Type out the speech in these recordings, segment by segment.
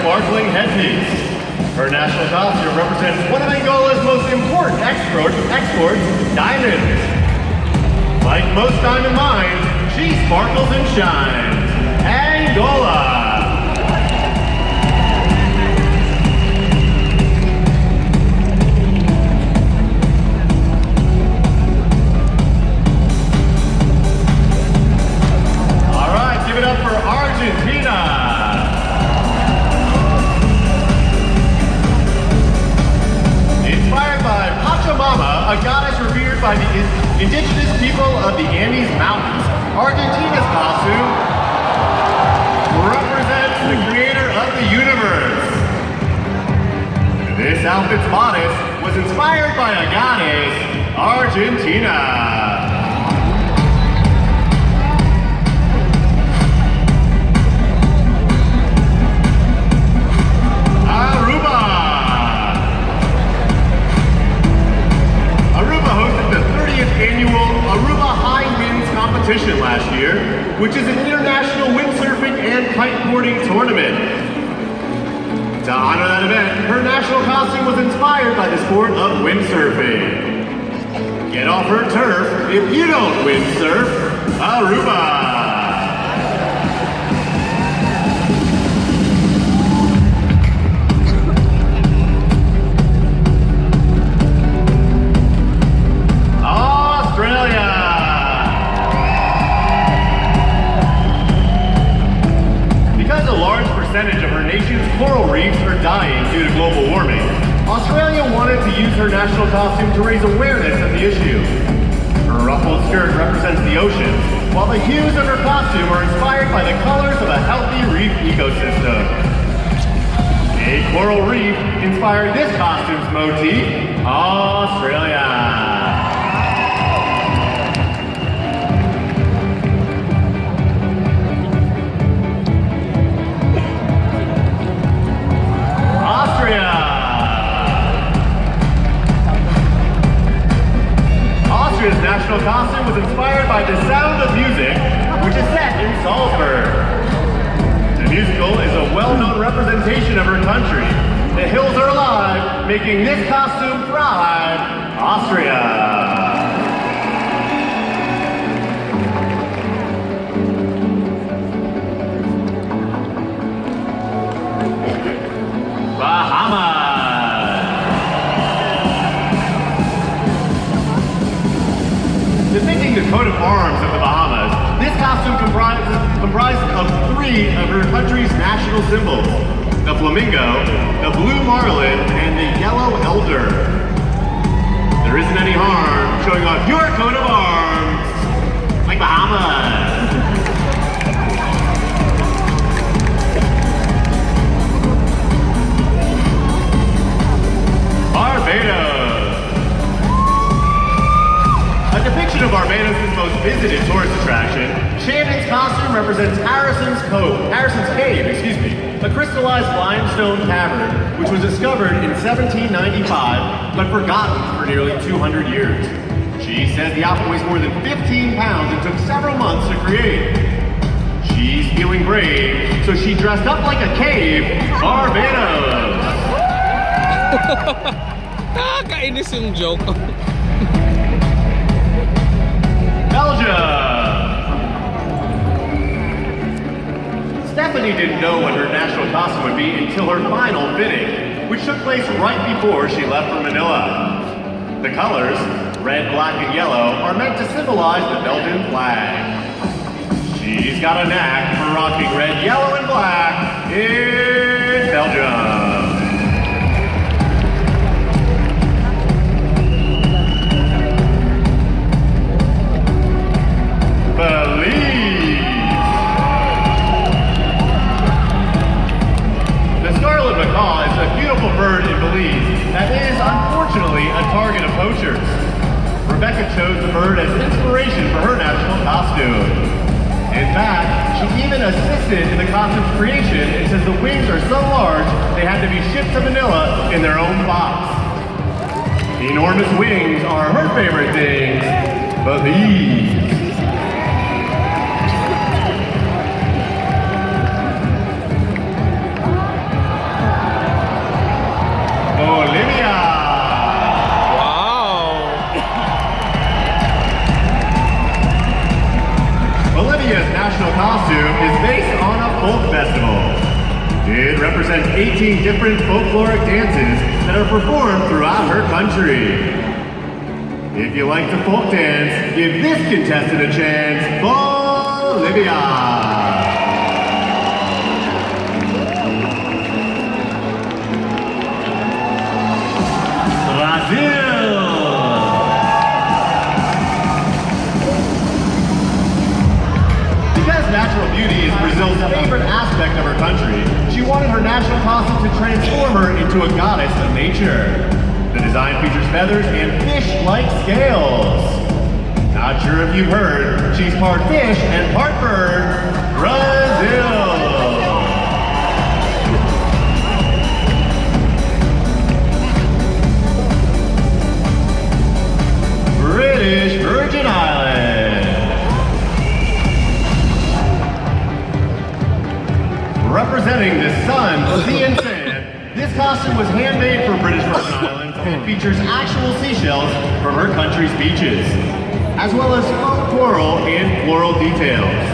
sparkling headpiece. Her national costume represents one of Angola's most important exports, diamonds. Like most diamond mines, she sparkles and shines. Angola! Give it up for Argentina. Inspired by Pachamama, a goddess revered by the indigenous people of the Andes Mountains, Argentina's costume represents the creator of the universe. This outfit's bodice was inspired by a goddess, Argentina. Annual Aruba High Winds competition last year, which is an international windsurfing and kiteboarding tournament. To honor that event, her national costume was inspired by the sport of windsurfing. Get off her turf if you don't windsurf, Aruba! Percentage of her nation's coral reefs are dying due to global warming. Australia wanted to use her national costume to raise awareness of the issue. Her ruffled skirt represents the ocean, while the hues of her costume are inspired by the colors of a healthy reef ecosystem. A coral reef inspired this costume's motif, Australia. Austria's national costume was inspired by The Sound of Music, which is set in Salzburg. The musical is a well-known representation of her country. The hills are alive, making this costume thrive, Austria. Bahamas. Depicting the coat of arms of the Bahamas, this costume comprised of three of her country's national symbols: the flamingo, the blue marlin, and the yellow elder. There isn't any harm showing off your coat of arms, like Bahamas. Barbados. A depiction of Barbados' most visited tourist attraction, Shannon's costume represents Harrison's Cave, a crystallized limestone cavern, which was discovered in 1795, but forgotten for nearly 200 years. She says the outfit weighs more than 15 pounds and took several months to create. She's feeling brave, so she dressed up like a cave, Barbados! Nakakainis yung joke. Belgium! Stephanie didn't know what her national costume would be until her final fitting, which took place right before she left for Manila. The colors, red, black, and yellow, are meant to symbolize the Belgian flag. She's got a knack for rocking red, yellow, and black in Belgium. Belize. The scarlet macaw is a beautiful bird in Belize that is unfortunately a target of poachers. Rebecca chose the bird as inspiration for her national costume. In fact, she even assisted in the costume's creation and says the wings are so large they had to be shipped to Manila in their own box. Enormous wings are her favorite things, Belize. represents 18 different folkloric dances that are performed throughout her country. If you like to folk dance, give this contestant a chance. Bolivia! Natural beauty is Brazil's favorite aspect of her country. She wanted her national costume to transform her into a goddess of nature. The design features feathers and fish-like scales. Not sure if you've heard, she's part fish and part bird. Brazil! British Virgin Islands. Representing the sun, sea, and sand, this costume was handmade for British Virgin Islands and features actual seashells from her country's beaches, as well as foam coral and floral details.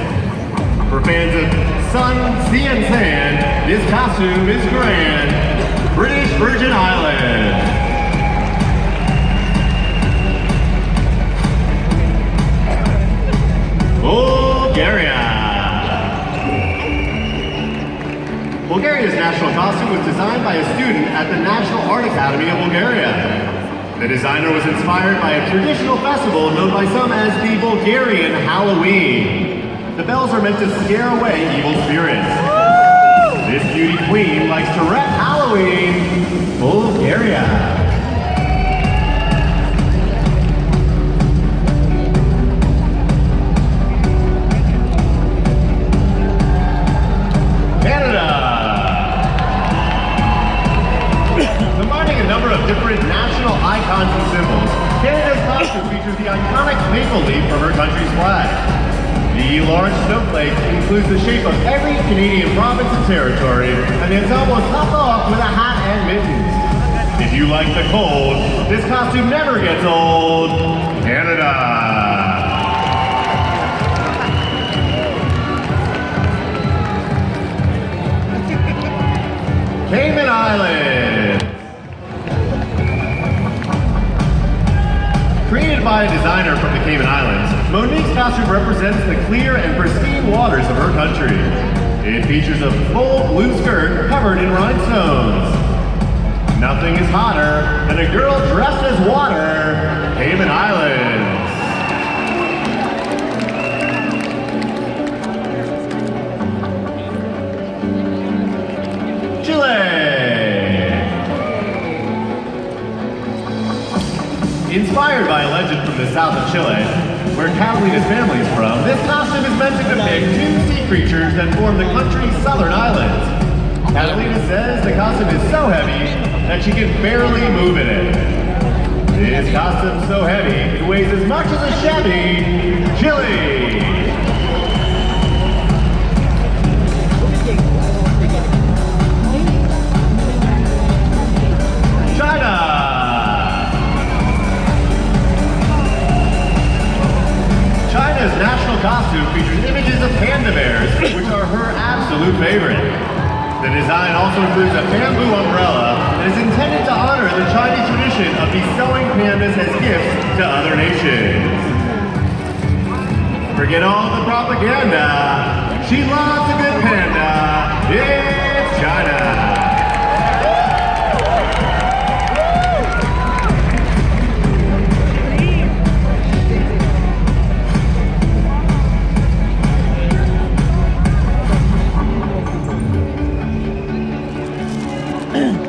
For fans of sun, sea, and sand, this costume is grand. British Virgin Islands. Bulgaria. Bulgaria's national costume was designed by a student at the National Art Academy of Bulgaria. The designer was inspired by a traditional festival known by some as the Bulgarian Halloween. The bells are meant to scare away evil spirits. This beauty queen likes to rep Halloween, Bulgaria. Different national icons and symbols, Canada's costume features the iconic maple leaf from her country's flag. The large snowflake includes the shape of every Canadian province and territory, and it's almost topped off with a hat and mittens. If you like the cold, this costume never gets old. Canada. Cayman Islands. Created by a designer from the Cayman Islands, Monique's costume represents the clear and pristine waters of her country. It features a bold blue skirt covered in rhinestones. Nothing is hotter than a girl dressed as water, Cayman Islands. Inspired by a legend from the south of Chile, where Catalina's family is from, this costume is meant to depict two sea creatures that form the country's southern islands. Catalina says the costume is so heavy that she can barely move in it. This costume's so heavy, it weighs as much as a Chevy, Chile. China. China's national costume features images of panda bears, which are her absolute favorite. The design also includes a bamboo umbrella that is intended to honor the Chinese tradition of bestowing pandas as gifts to other nations. Forget all the propaganda. She loves a good panda. It's China.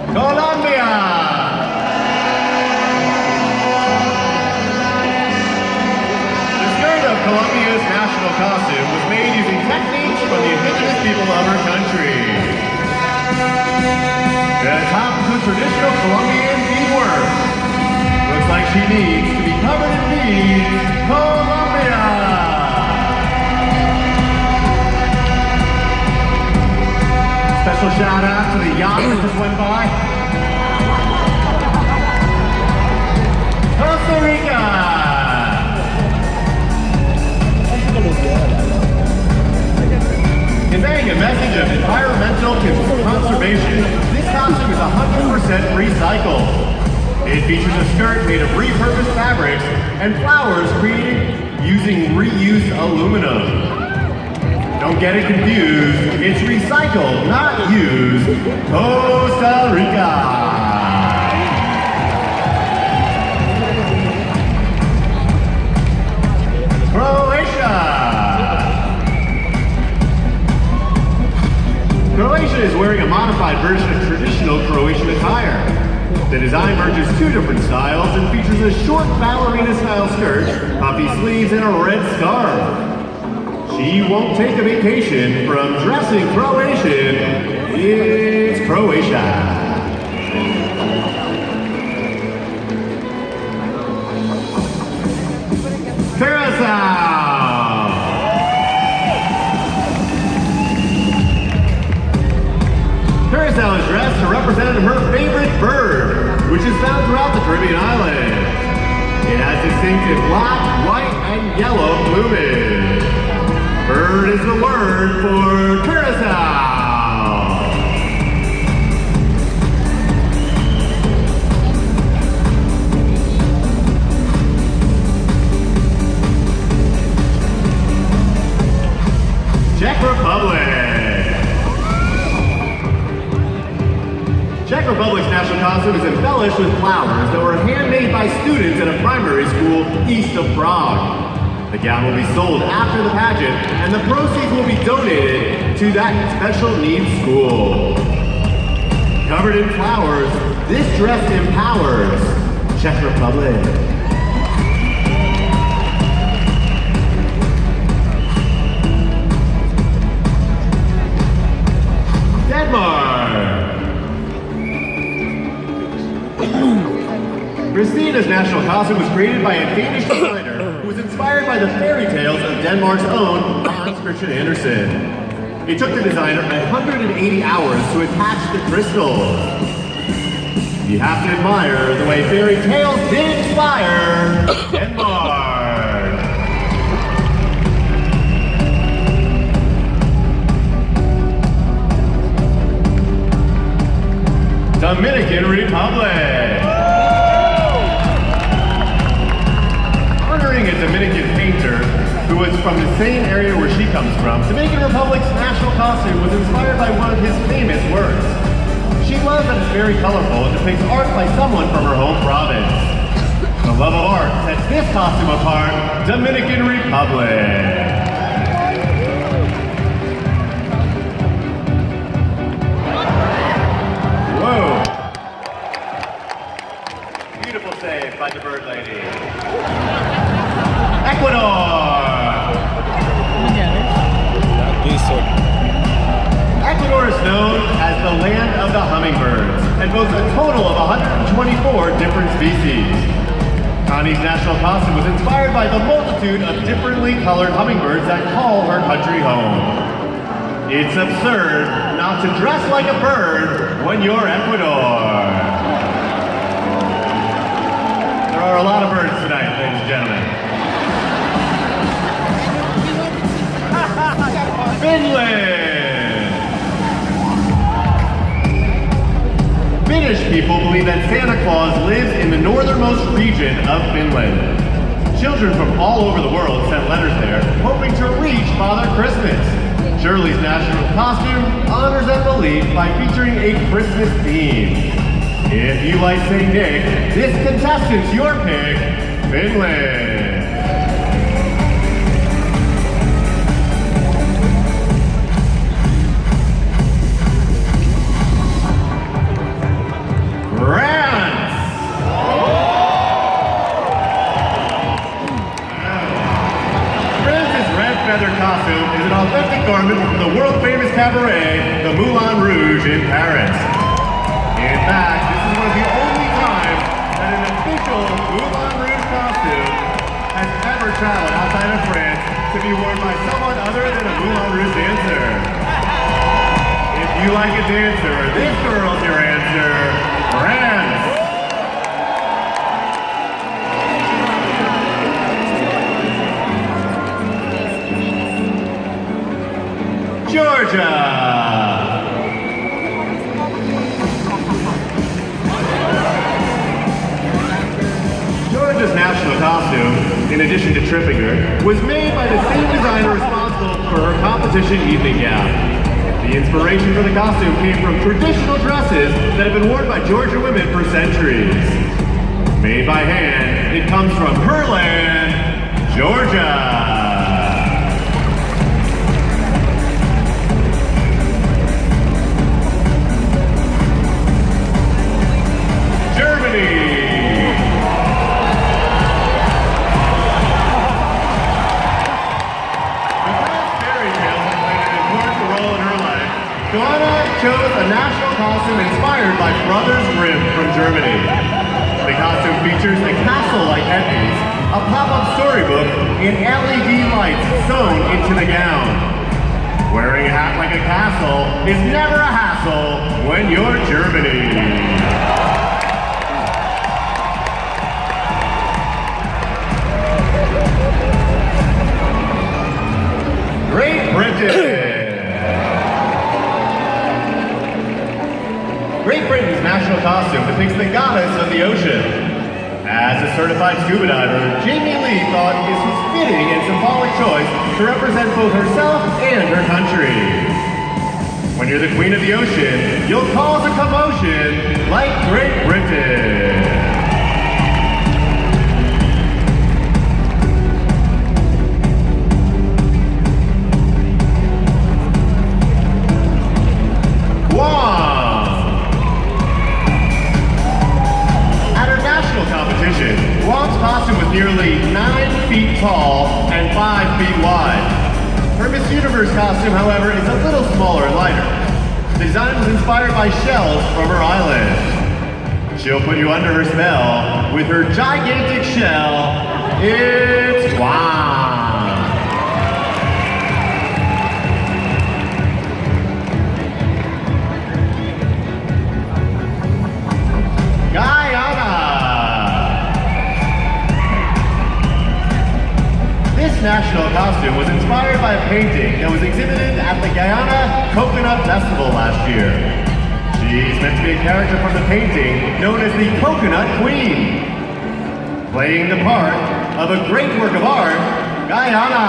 Colombia! The skirt of Colombia's national costume was made using techniques from the indigenous people of her country. The top includes traditional Colombian beadwork. Looks like she needs to be covered in beads. Colombia! Special shout out to the yacht that just went by. Costa Rica! Conveying a message of environmental conservation recycled. It features a skirt made of repurposed fabrics and flowers created using reused aluminum. Don't get it confused, it's recycled, not used. Costa Rica. Croatia is wearing a modified version of traditional Croatian attire. The design merges two different styles and features a short ballerina-style skirt, puffy sleeves, and a red scarf. She won't take a vacation from dressing Croatian. It's Croatia. Curacao is dressed to represent her favorite bird, which is found throughout the Caribbean islands. It has distinctive black, white, and yellow plumage. Bird is the word for Curacao. Czech Republic. Czech Republic's national costume is embellished with flowers that were handmade by students at a primary school east of Prague. The gown will be sold after the pageant, and the proceeds will be donated to that special needs school. Covered in flowers, this dress empowers Czech Republic. Denmark. Christina's national costume was created by a Danish designer who was inspired by the fairy tales of Denmark's own Hans Christian Andersen. It took the designer 180 hours to attach the crystals. You have to admire the way fairy tales did inspire Denmark. Dominican Republic. Honoring a Dominican painter who was from the same area where she comes from, Dominican Republic's national costume was inspired by one of his famous works. She loves that it's very colorful and depicts art by someone from her home province. The love of art sets this costume apart, Dominican Republic. Whoa. Beautiful save by the bird lady. Ecuador. Ecuador is known as the land of the hummingbirds and boasts a total of 124 different species. Connie's national costume was inspired by the multitude of differently colored hummingbirds that call her country home. It's absurd not to dress like a bird when you're Ecuador. There are a lot of birds tonight, ladies and gentlemen. Finland! Finnish people believe that Santa Claus lives in the northernmost region of Finland. Children from all over the world sent letters there, hoping to reach Father Christmas. Shirley's national costume honors that belief by featuring a Christmas theme. If you like St. Nick, this contestant's your pick, Finland. France! France's red feather costume is an authentic garment from the world-famous cabaret, the Moulin Rouge in Paris. In fact, this is one of the only times that an official Moulin Rouge costume has ever traveled outside of France to be worn by someone other than a Moulin Rouge dancer. If you like a dancer, this girl's your answer, France. Georgia. costume, in addition to tripping her, was made by the same designer responsible for her competition evening gown. The inspiration for the costume came from traditional dresses that have been worn by Georgia women for centuries. Made by hand, it comes from her land, Georgia. Chose a national costume inspired by Brothers Grimm from Germany. The costume features a castle-like headpiece, a pop-up storybook, and LED lights sewn into the gown. Wearing a hat like a castle is never a hassle when you're Germany. Great Britain! Great Britain's national costume depicts the goddess of the ocean. As a certified scuba diver, Jamie Lee thought this was fitting and symbolic choice to represent both herself and her country. When you're the queen of the ocean, you'll cause a commotion like Great Britain. Guam's costume was nearly 9 feet tall and 5 feet wide. Her Miss Universe costume, however, is a little smaller and lighter. The design was inspired by shells from her island. She'll put you under her spell with her gigantic shell. It's Guam. This national costume was inspired by a painting that was exhibited at the Guyana Coconut Festival last year. She's meant to be a character from the painting known as the Coconut Queen, playing the part of a great work of art, Guyana.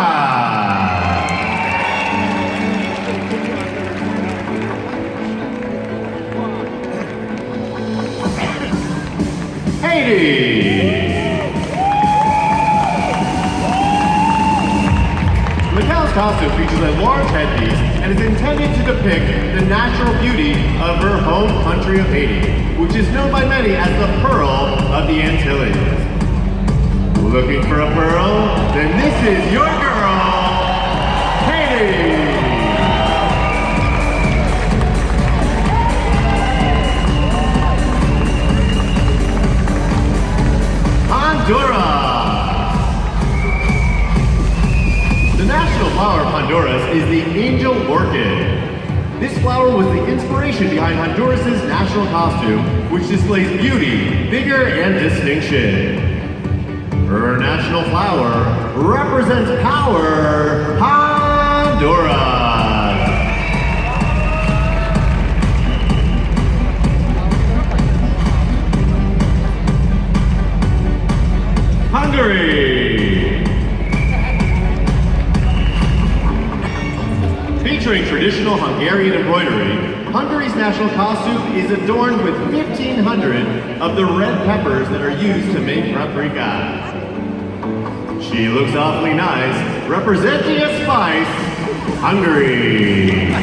Haiti! Macau's costume features a large headpiece and is intended to depict the natural beauty of her home country of Haiti, which is known by many as the Pearl of the Antilles. Looking for a pearl? Then this is your girl, Haiti! Honduras! The national flower of Honduras is the angel orchid. This flower was the inspiration behind Honduras' national costume, which displays beauty, vigor, and distinction. Her national flower represents power, Honduras. Hungary. Featuring traditional Hungarian embroidery, Hungary's national costume is adorned with 1,500 of the red peppers that are used to make paprika. She looks awfully nice, representing a spice, Hungary.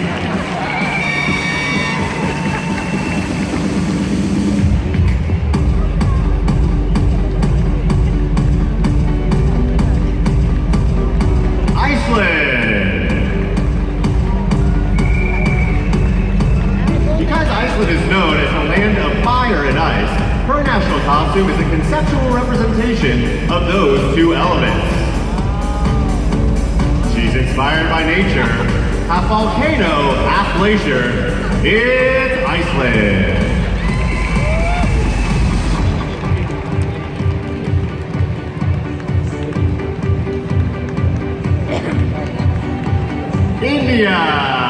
Is known as the land of fire and ice, her national costume is a conceptual representation of those two elements. She's inspired by nature, half volcano, half glacier. It's Iceland. India.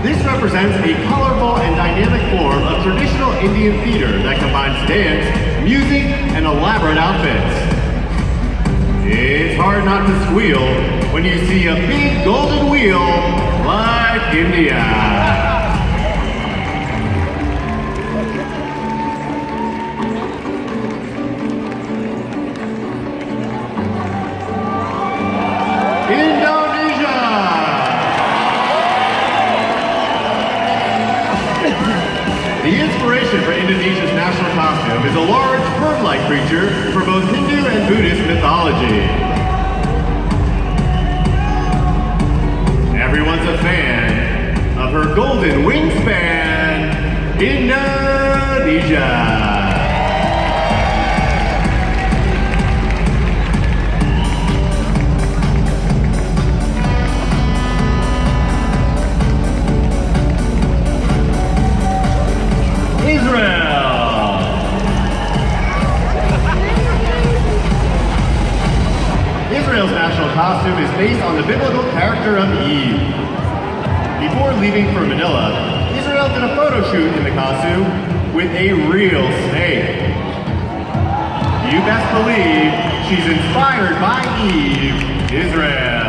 This represents a colorful and dynamic form of traditional Indian theater that combines dance, music, and elaborate outfits. It's hard not to squeal when you see a big golden wheel like India. Indonesia! The inspiration for Indonesia's national costume is a large bird-like creature for both Hindu and Buddhist mythology. Everyone's a fan of her golden wingspan, Indonesia. Israel's national costume is based on the biblical character of Eve. Before leaving for Manila, Israel did a photo shoot in the costume with a real snake. You best believe she's inspired by Eve, Israel.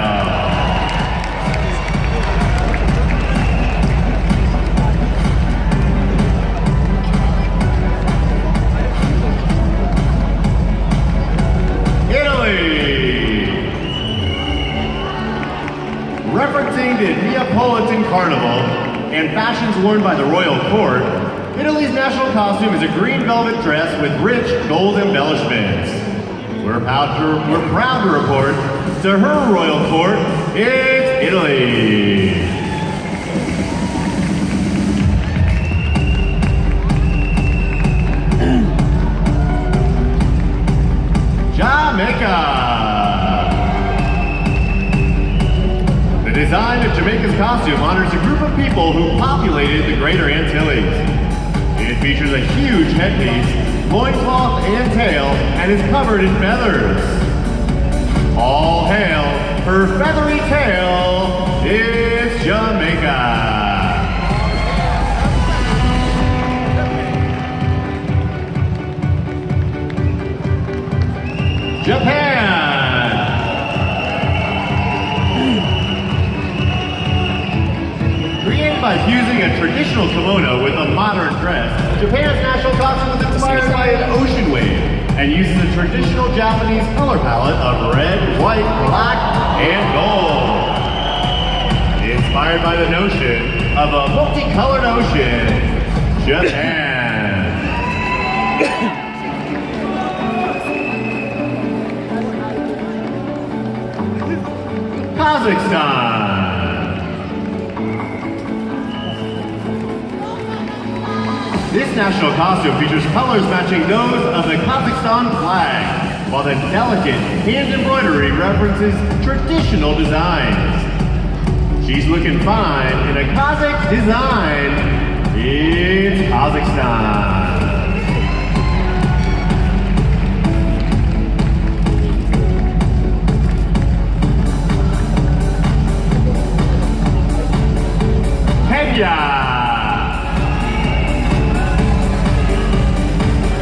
Referencing the Neapolitan Carnival and fashions worn by the royal court, Italy's national costume is a green velvet dress with rich gold embellishments. We're proud to report to her royal court, it's Italy. Jamaica. The design of Jamaica's costume honors a group of people who populated the Greater Antilles. It features a huge headpiece, loincloth and tail, and is covered in feathers. All hail her feathery tail, it's Jamaica. Japan. Created by fusing a traditional kimono with a modern dress, Japan's national costume was inspired by an ocean wave and uses a traditional Japanese color palette of red, white, black, and gold. Inspired by the notion of a multicolored ocean, Japan. Kazakhstan. This national costume features colors matching those of the Kazakhstan flag, while the delicate hand embroidery references traditional designs. She's looking fine in a Kazakh design. It's Kazakhstan.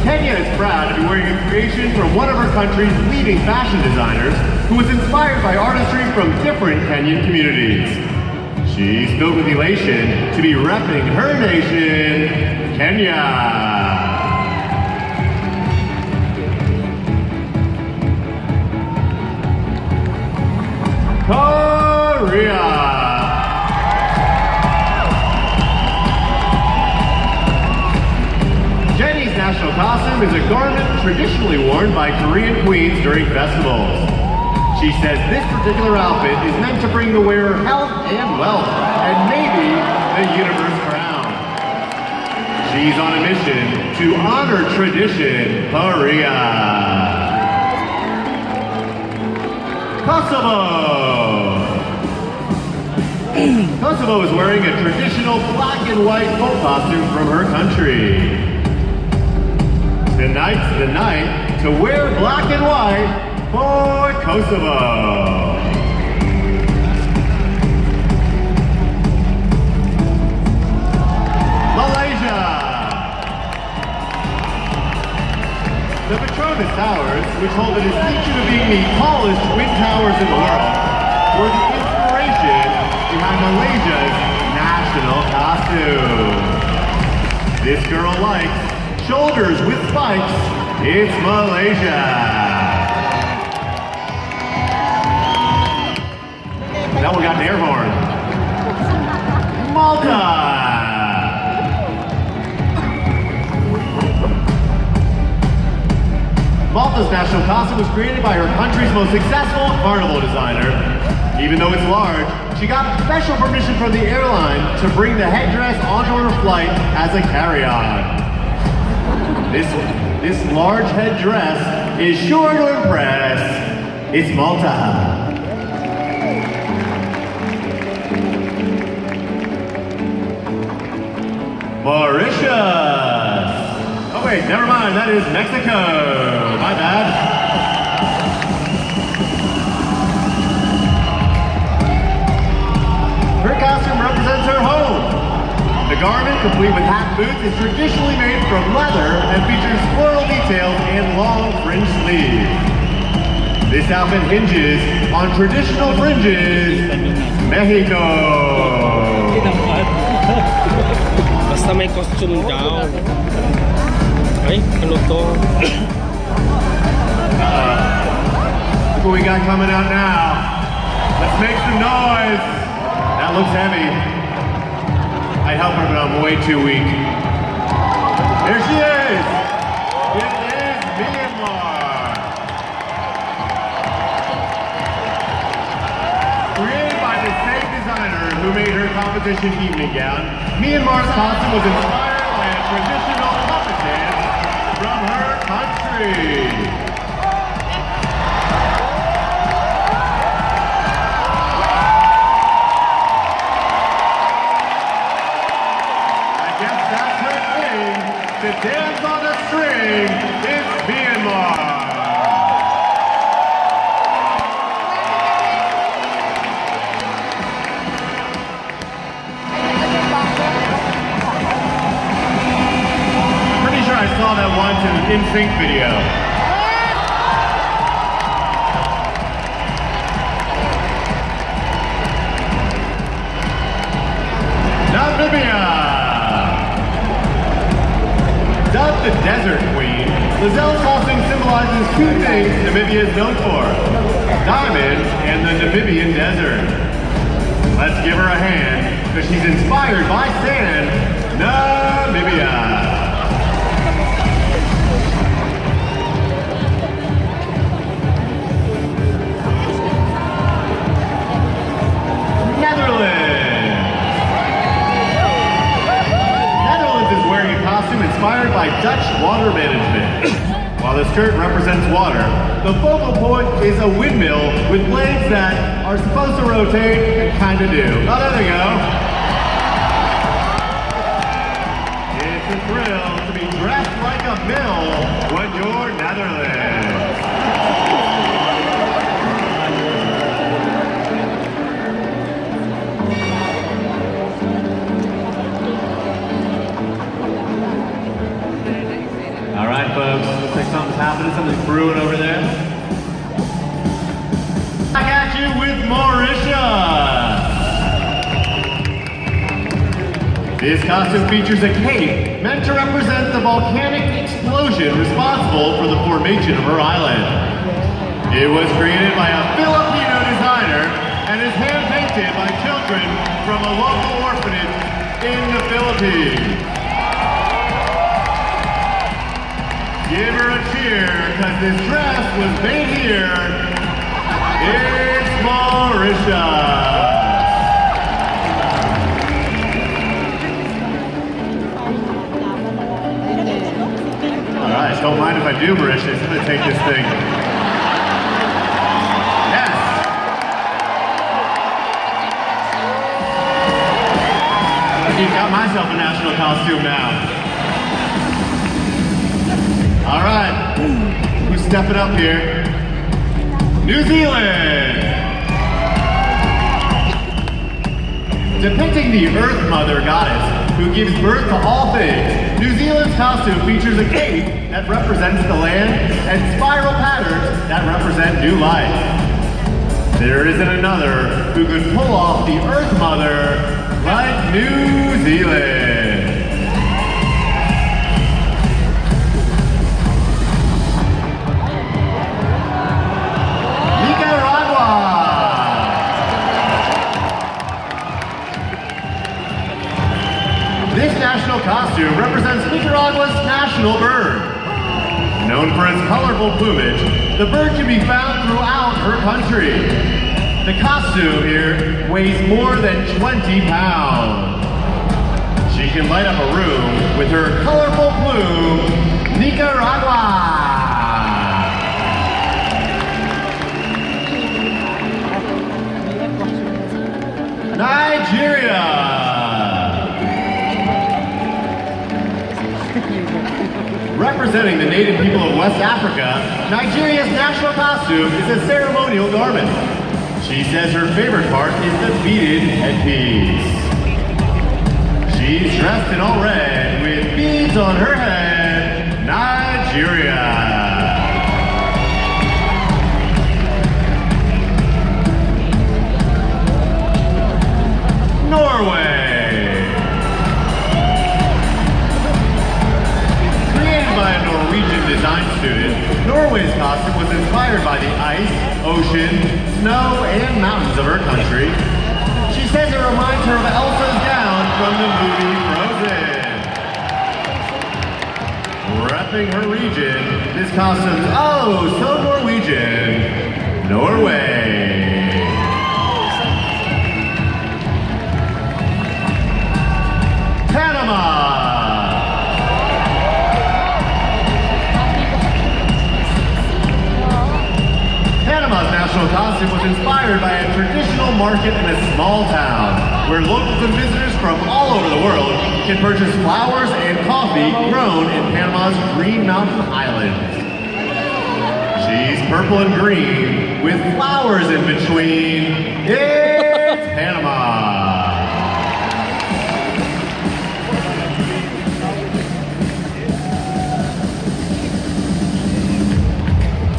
Kenya is proud to be wearing a creation from one of her country's leading fashion designers who was inspired by artistry from different Kenyan communities. She's filled with elation to be repping her nation, Kenya. Korea. National costume is a garment traditionally worn by Korean queens during festivals. She says this particular outfit is meant to bring the wearer health and wealth, and maybe the universe crown. She's on a mission to honor tradition, Korea. Kosovo. Kosovo is wearing a traditional black and white folk costume from her country. Tonight's the night to wear black and white for Kosovo. which hold the distinction of being the tallest twin towers in the world, were the inspiration behind Malaysia's national costume. This girl likes shoulders with spikes. It's Malaysia. Now we got an air horn. Malta. Malta's national costume was created by her country's most successful carnival designer. Even though it's large, she got special permission from the airline to bring the headdress onto her flight as a carry-on. This large headdress is sure to impress. It's Malta. Mauritius. Oh wait, never mind, that is Mexico. My bad. Her costume represents her home. The garment, complete with hat and boots, is traditionally made from leather and features floral details and long fringe sleeves. This outfit hinges on traditional fringes, Mexico. Basta may costume daw. Ay, ano to? Look what we got coming out now. Let's make some noise. That looks heavy. I'd help her, but I'm way too weak. Here she is. It is Myanmar. Created by the same designer who made her competition evening gown, Myanmar's costume was inspired by a traditional puppet dance from her country. I guess that's her thing. To dance on a string, it's Myanmar. Pretty sure I saw that once in an NSYNC video. Namibia. Dubbed the Desert Queen, Lazelle's costume symbolizes two things Namibia is known for: diamonds and the Namibian desert. Let's give her a hand, because she's inspired by sand, Namibia. Netherlands is wearing a costume inspired by Dutch water management. While the skirt represents water, the focal point is a windmill with blades that are supposed to rotate and kind of do. Oh, there they go. It's a thrill to be dressed like a mill when you're Netherlands. All right, folks, looks like something's happening, something's brewing over there. Back at you with Mauritius. This costume features a cape meant to represent the volcanic explosion responsible for the formation of her island. It was created by a Filipino designer and is hand-painted by children from a local orphanage in the Philippines. Give her a cheer, because this dress was made here. It's Mauritius. All right, don't mind if I do, Mauritius. I'm going to take this thing. Yes. I've got myself a national costume now. All right, who's stepping up here? New Zealand! Depicting the Earth Mother goddess, who gives birth to all things. New Zealand's costume features a cape that represents the land and spiral patterns that represent new life. There isn't another who could pull off the Earth Mother like New Zealand. This national costume represents Nicaragua's national bird. Known for its colorful plumage, the bird can be found throughout her country. The costume here weighs more than 20 pounds. She can light up a room with her colorful plume, Nicaragua. Nigeria. Representing the native people of West Africa, Nigeria's national costume is a ceremonial garment. She says her favorite part is the beaded headpiece. She's dressed in all red with beads on her head, Nigeria. Norway. By a Norwegian design student, Norway's costume was inspired by the ice, ocean, snow, and mountains of her country. She says it reminds her of Elsa's gown from the movie Frozen. Repping her region, this costume's oh so Norwegian, Norway. Panama. Panama's national costume was inspired by a traditional market in a small town where locals and visitors from all over the world can purchase flowers and coffee grown in Panama's Green Mountain Highlands. She's purple and green with flowers in between. It's Panama.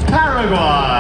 Paraguay.